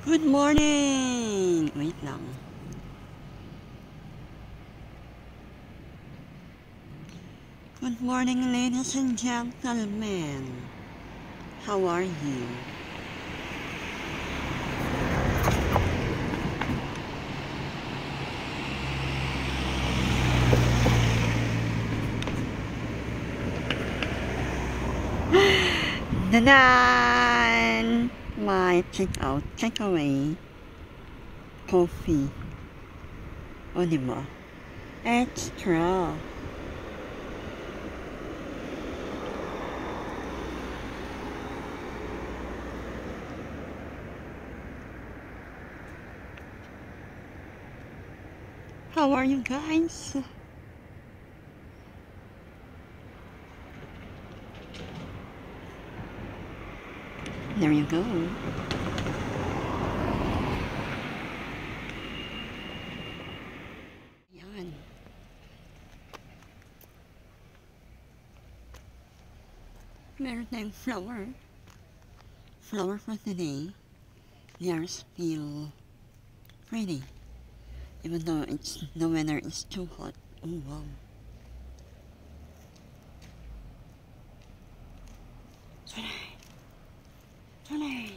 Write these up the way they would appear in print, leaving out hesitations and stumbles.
Good morning! Wait lang. Good morning, ladies and gentlemen. How are you? Dadan! My take-out, take-away coffee. O, diba? Extra. How are you guys? There you go. Yan. Meron tayong flower. Flower for today. They are still pretty. Even though the weather is too hot. Oh wow. Tunay. Tunay.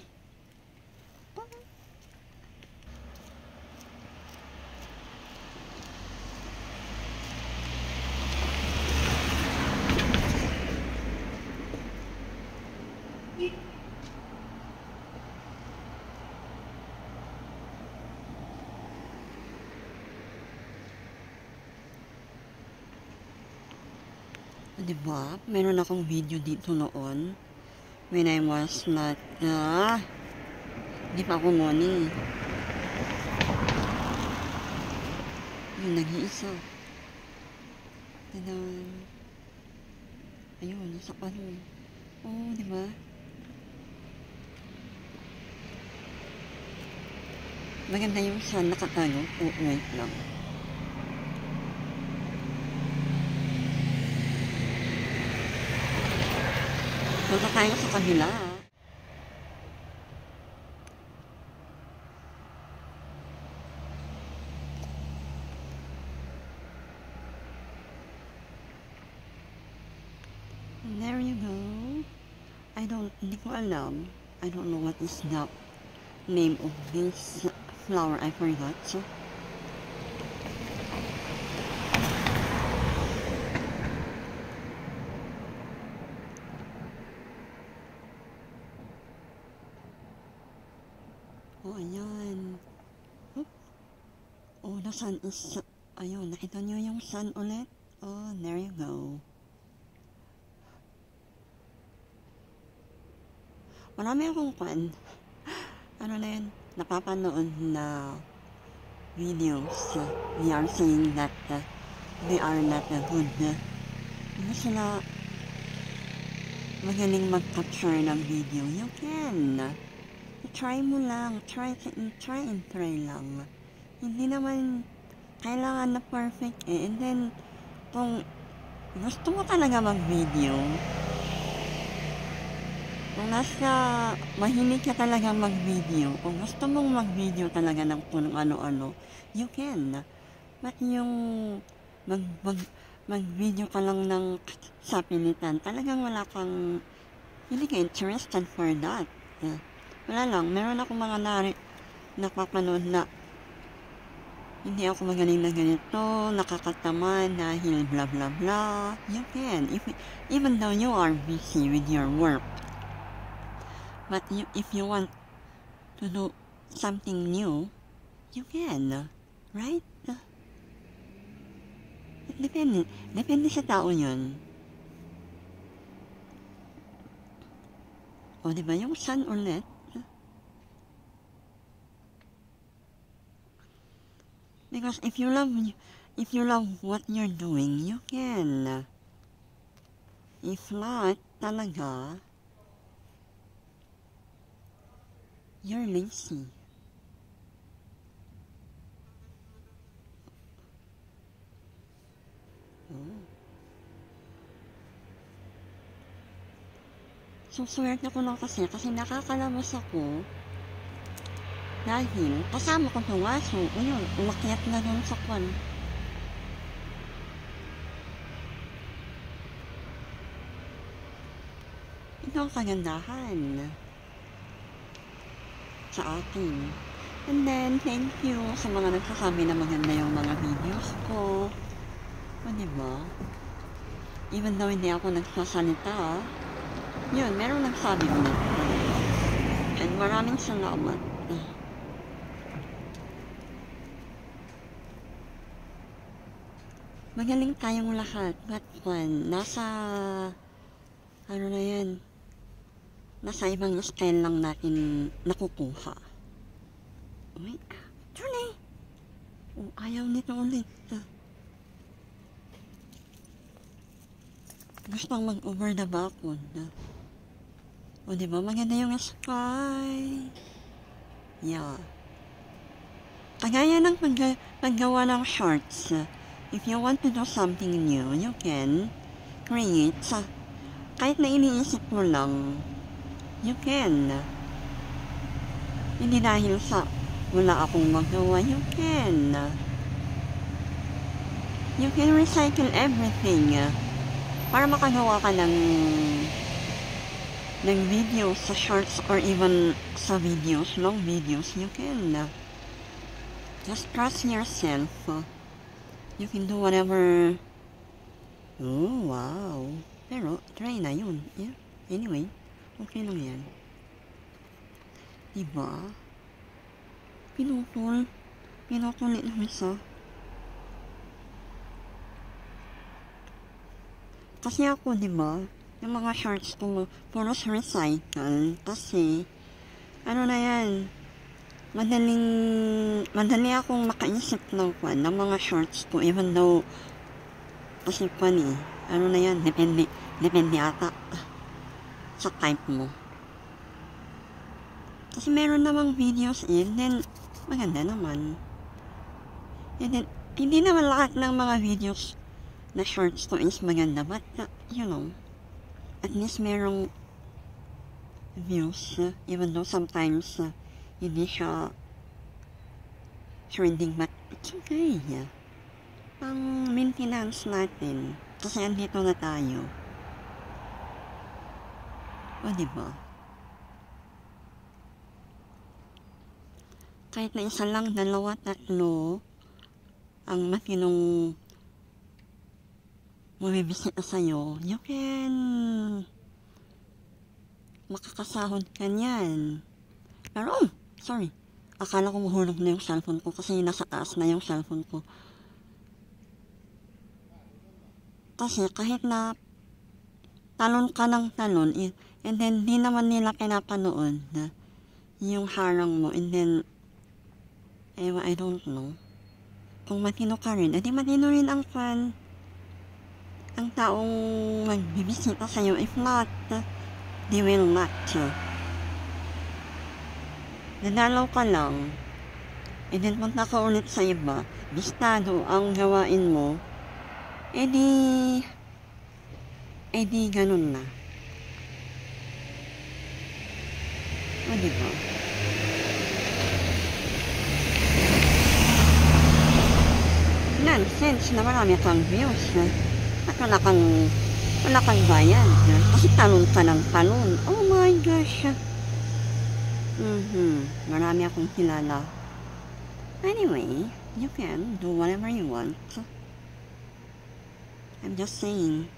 Diba? Meron akong video dito noon when I was not, di pa ako money. Yung nag-iisa. Tadaan. Ayun, nasa ano. Oh, diba? Maganda yung sun nakatago. Oh, wait lang. Punta tayo sa kabila. And there you go. Hindi ko alam. I don't know what is the name of this flower. I forgot. So, oh, ayan. Oh, the sun is, ayun, nakita nyo yung sun ulit? Oh, there you go. Marami akong ano na yun, napapanood na videos. They are saying that they are not good. Hindi sila magaling mag-capture ng video. You can. Try mo lang. Try and try lang. Hindi naman kailangan na perfect eh. And then, kung gusto mo talaga mag-video, kung mahilig ka talaga mag-video, kung gusto mong mag-video talaga ng kung ano-ano, you can. But yung mag-video ka lang ng sapilitan, talagang wala kang, hindi ka interested for that. Wala lang, meron ako mga napapanood na hindi ako magaling na ganito, nakakataman dahil blah blah blah. You can, even though you are busy with your work. But if you want to do something new, you can, right? Depende sa tao yun. O, diba yung sun ulit? Because if you love what you're doing, you can. If not, talaga, you're lazy. Oh. So, swerte ko lang kasi nakakalamas ako Dahil kasama ko 'tong aso, ayun, umakyat na dun sa kwan. Ito ang kagandahan sa akin. And then, thank you sa mga nagsasabi na maganda yung mga videos ko. O, diba? Even though hindi ako nagsasalita, yun, merong nagsabi ko. And maraming salamat. Magaling tayong lahat. But one, nasa, ano na yan, nasa ibang style lang natin nakukuha. Uy, Julie! Oh, ayaw nito ulit. Gustong mag-over the backwood. O, diba? Maganda yung sky. Yeah. Kagaya ng paggawa ng shorts. If you want to do something new, you can create. Kahit na iniisip mo lang, you can. Hindi dahil sa wala akong magawa, you can. You can recycle everything. Para makagawa ka ng videos sa shorts or even sa videos, long videos, you can. Just trust yourself. You can do whatever. Oh, wow. Pero, try na yun. Yeah. Anyway, okay lang yan. Diba? Pinutulit ng isa. Kasi ako, diba, yung mga shorts ko, puro recycle. Kasi, ano na yan, madali akong makaisip ng mga shorts ko, even though, kasi ano na yan, depende ata sa type mo. Kasi meron namang videos then, maganda naman. And then, hindi naman lahat ng mga videos na shorts ko is maganda, but, you know, at least merong views, even though sometimes, hindi siya trending, but it's okay. Ang maintenance natin, kasi andito na tayo. O, diba? Kahit na isa lang, dalawa, tatlo, ang matinong mabibisita sa'yo, you can makakasahod ka niyan. Pero, sorry. Akala ko mahulog na yung cellphone ko kasi nasa taas na yung cellphone ko. Kasi kahit na talon ka ng talon, and then di naman nila pinapanood yung harang mo, and then, I don't know. Kung matino ka rin, edi matino rin ang fan. Ang taong magbibisita sa'yo. If not, they will not. Nadalaw ka lang, and then punta ka ulit sa iba, bistado ang gawain mo, edi ganun na. O, diba? Nonsense na marami kang views, at wala kang bayan, kasi talon ka ng talon. Oh my gosh! Marami akong kilala. Anyway, you can do whatever you want. I'm just saying.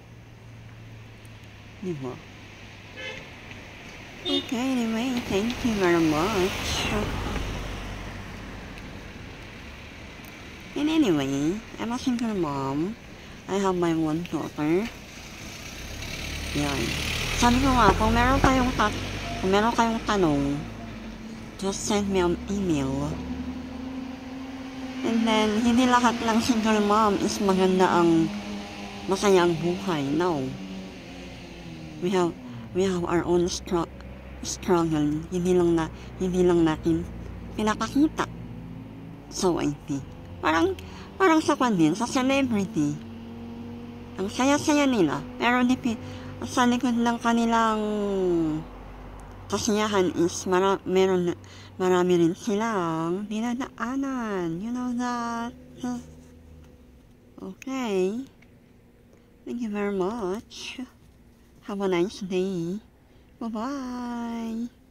Diba? Okay, anyway, thank you very much. And anyway, I'm a single mom. I have my one daughter. Yan. Sabi ko nga, kung meron kayong tanong, just send me an email. And then, hindi lahat lang single mom is maganda ang masaya ang buhay. No. We have our own struggle. Hindi lang natin pinakakita. So, I think. Parang sa din, sa celebrity. Ang saya-saya nila. Pero sa likod ng kanilang kasiyahan is marami rin silang dinadaanan. You know that? Okay. Thank you very much. Have a nice day. Bye-bye.